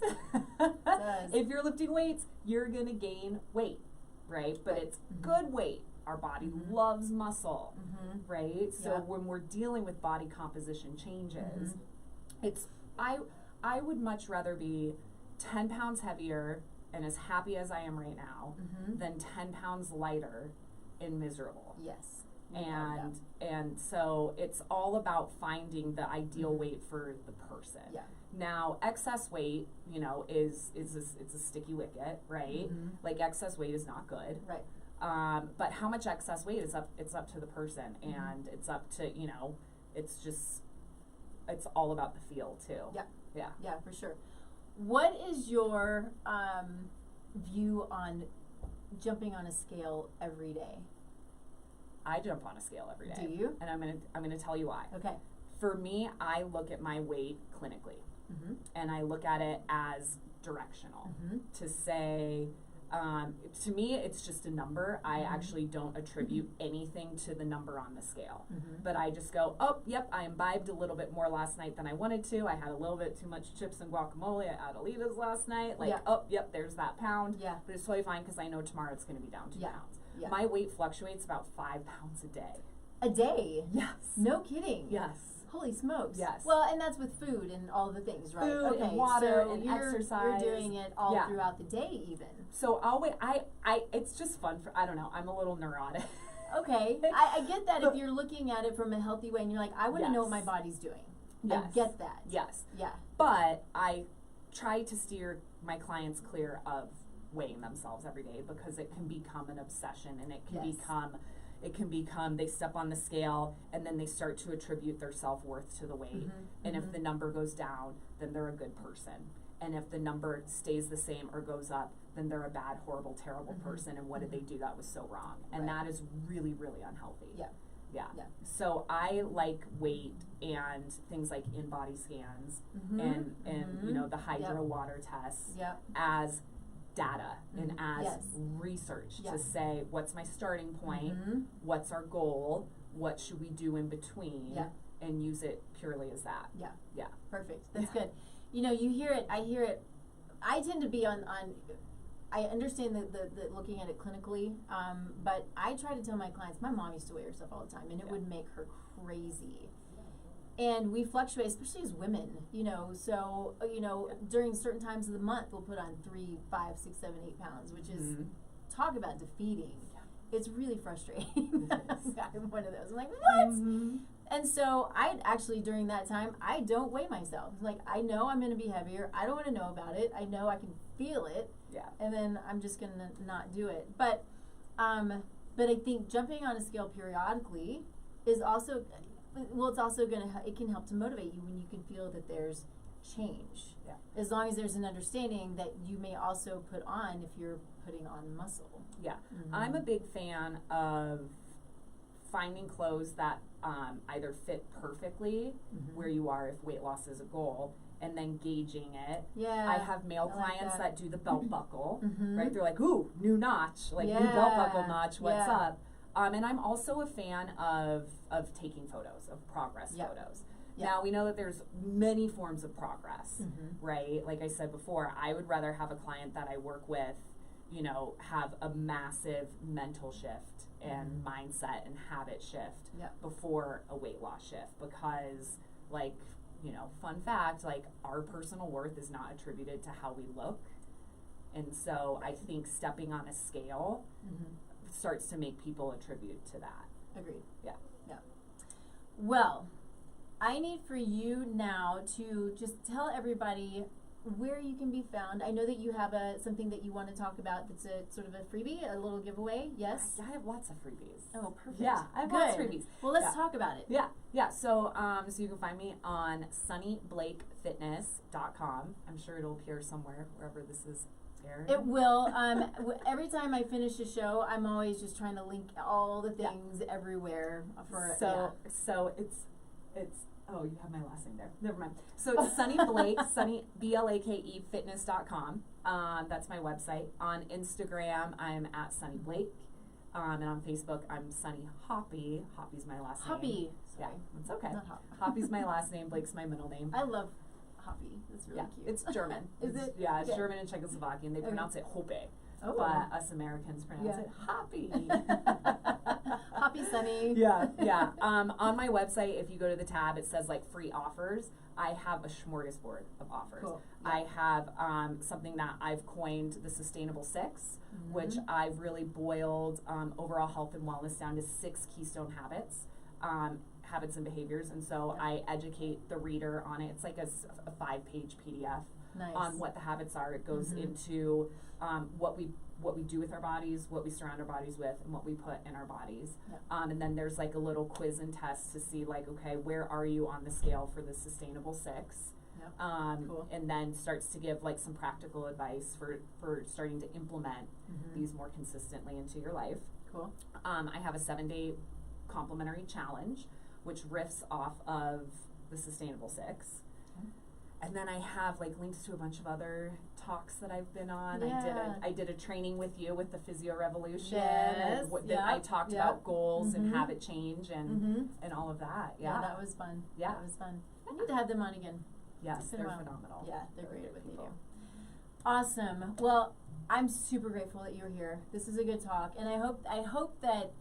If you're lifting weights, you're going to gain weight, right? But it's good weight. Our body loves muscle, right? So when we're dealing with body composition changes, it's, I would much rather be 10 pounds heavier and as happy as I am right now than 10 pounds lighter and miserable. Yes. And so it's all about finding the ideal weight for the person. Yeah. Now, excess weight, it's a sticky wicket, right? Like excess weight is not good. Right. But how much excess weight is it's up to the person, and it's up to, it's all about the feel too. Yeah. Yeah. Yeah, for sure. What is your view on jumping on a scale every day? I jump on a scale every day. Do you? And I'm gonna tell you why. Okay. For me, I look at my weight clinically, and I look at it as directional to say, to me, it's just a number. I actually don't attribute anything to the number on the scale, but I just go, oh, yep, I imbibed a little bit more last night than I wanted to. I had a little bit too much chips and guacamole at Adelita's last night. Like, oh, yep, there's that pound. Yeah. But it's totally fine because I know tomorrow it's going to be down 2 pounds. Yeah. My weight fluctuates about 5 pounds a day. A day? Yes. No kidding. Yes. Holy smokes. Yes. Well, and that's with food and all the things, right? Food okay, and water so and you're exercise. You're doing it all throughout the day even. So I'll wait. It's just fun I don't know. I'm a little neurotic. Okay. I get that if you're looking at it from a healthy way and you're like, I want to know what my body's doing. Yes. I get that. Yes. Yeah. But I try to steer my clients clear of weighing themselves every day because it can become an obsession, and it can become they step on the scale and then they start to attribute their self-worth to the weight. And if the number goes down, then they're a good person. And if the number stays the same or goes up, then they're a bad, horrible, terrible person. And what did they do that was so wrong? And that is really, really unhealthy. Yeah. So I like weight and things like in-body scans and the hydro water tests as data and as research to say, what's my starting point, what's our goal, what should we do in between, and use it purely as that. Yeah. Perfect. That's good. You hear it, I hear it. I tend to be on I understand the looking at it clinically, but I try to tell my clients, my mom used to weigh herself all the time, and it would make her crazy. And we fluctuate, especially as women, so, during certain times of the month, we'll put on 3, 5, 6, 7, 8 pounds, which is, talk about defeating. It's really frustrating. I'm one of those. I'm like, what? And so I actually, during that time, I don't weigh myself. Like, I know I'm going to be heavier. I don't want to know about it. I know I can feel it. Yeah. And then I'm just going to not do it. But I think jumping on a scale periodically is also, it's also it can help to motivate you when you can feel that there's change. Yeah. As long as there's an understanding that you may also put on if you're putting on muscle. Yeah. I'm a big fan of finding clothes that either fit perfectly where you are if weight loss is a goal, and then gauging it. Yeah. I have male clients that do the belt buckle, right? They're like, ooh, new notch, like Yeah. new belt buckle notch, what's Yeah. up? And I'm also a fan of taking photos, of progress photos. Yeah. Now, we know that there's many forms of progress, right? Like I said before, I would rather have a client that I work with, have a massive mental shift and mindset and habit shift before a weight loss shift, because, like, fun fact, like, our personal worth is not attributed to how we look. And so I think stepping on a scale starts to make people attribute to that. Agreed. Yeah. Well, I need for you now to just tell everybody where you can be found. I know that you have something that you want to talk about that's a sort of a freebie, a little giveaway. Yes? I have lots of freebies. Oh, perfect. Yeah, I have lots of freebies. Well, let's talk about it. Yeah. So you can find me on SunneeBlakeFitness.com. I'm sure it'll appear somewhere wherever this is aired. It will. Every time I finish a show, I'm always just trying to link all the things everywhere for. So it's. Oh, you have my last name there. Never mind. So it's Sunnee Blake, Sunnee Blake fitness.com. That's my website. On Instagram, I'm at Sunnee Blake. And on Facebook, I'm Sunnee Hoppe. Hoppe's my last name. Hoppe. Yeah, it's okay. Not Hoppe. Hoppe's my last name. Blake's my middle name. I love Hoppe. It's really cute. It's German. Is it? Yeah, it's Okay. German and Czechoslovakian. They pronounce it Hoppe. Oh. But us Americans pronounce it Hoppe. Hoppe Sunnee. Yeah. On my website, if you go to the tab, it says like free offers. I have a smorgasbord of offers. Cool. I have something that I've coined the Sustainable Six, which I've really boiled overall health and wellness down to 6 keystone habits. Habits and behaviors, and so I educate the reader on it. It's like a 5-page PDF on what the habits are. It goes into what we do with our bodies, what we surround our bodies with, and what we put in our bodies. And then there's like a little quiz and test to see like, okay, where are you on the scale for the Sustainable Six? Cool. And then starts to give like some practical advice for starting to implement these more consistently into your life. Cool. I have a 7-day complimentary challenge, which riffs off of the Sustainable Six. And then I have like links to a bunch of other talks that I've been on. Yeah. I did a training with you with the Physio Revolution. Yes. And I talked about goals and habit change and all of that. Yeah, that was fun. Yeah. That was fun. I need to have them on again. Yes, they're Wow. phenomenal. Yeah, they're great at what they do. Awesome. Well, I'm super grateful that you're here. This is a good talk, and I hope that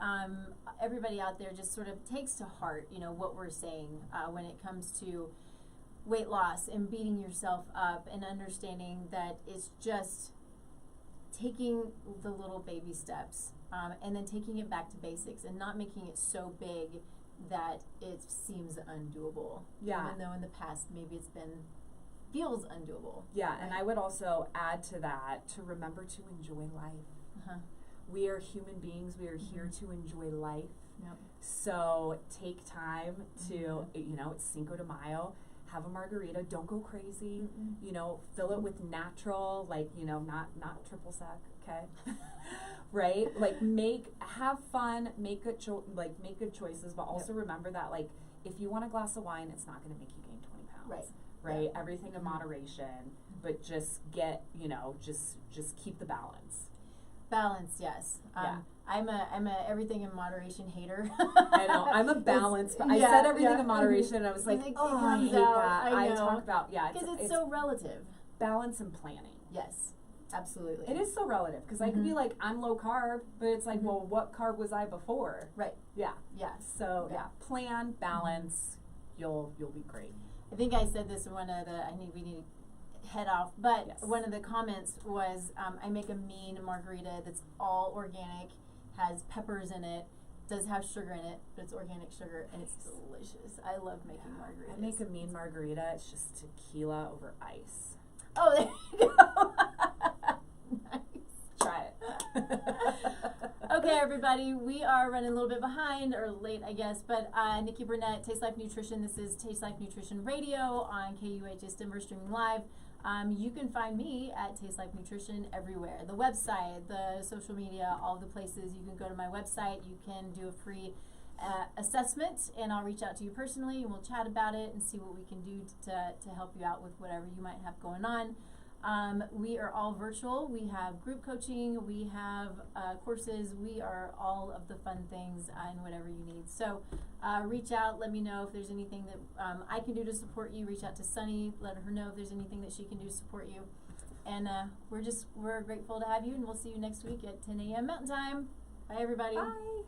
everybody out there just sort of takes to heart, what we're saying when it comes to weight loss and beating yourself up, and understanding that it's just taking the little baby steps and then taking it back to basics and not making it so big that it seems undoable. Yeah. Even though in the past maybe feels undoable. Yeah, and I would also add to that to remember to enjoy life. We are human beings. We are here to enjoy life. Yep. So take time to, it's Cinco de Mayo. Have a margarita. Don't go crazy. Fill it with natural, not triple sec. Okay, right? Like have fun. Make good choices, but also remember that if you want a glass of wine, it's not going to make you gain 20 pounds. Right. Yeah. Everything in moderation, but just get just keep the balance. Balance, yes. I'm a everything in moderation hater. I know. I'm a balance, but I said everything in moderation, and I was like, I hate that. I know. talk about because it's so relative. Balance and planning. Yes, absolutely. It is so relative because I could be like, I'm low carb, but it's like, well, what carb was I before? Right. Yeah. Yeah. So plan, balance. You'll be great. I think I said this in one of the. We need to head off, but one of the comments was, I make a mean margarita that's all organic, has peppers in it, does have sugar in it, but it's organic sugar, and it's delicious. I love making margaritas. I make a mean margarita. It's just tequila over ice. Oh, there you go. Nice. Try it. Okay, everybody, we are running a little bit behind, or late, I guess, but Nikki Burnett, Taste Life Nutrition. This is Taste Life Nutrition Radio on KUHS Denver, streaming live. You can find me at Taste Life Nutrition everywhere. The website, the social media, all the places. You can go to my website. You can do a free assessment, and I'll reach out to you personally, and we'll chat about it and see what we can do to help you out with whatever you might have going on. We are all virtual. We have group coaching. We have courses. We are all of the fun things and whatever you need. So reach out. Let me know if there's anything that I can do to support you. Reach out to Sunnee. Let her know if there's anything that she can do to support you. And we're grateful to have you, and we'll see you next week at 10 a.m. Mountain Time. Bye, everybody. Bye.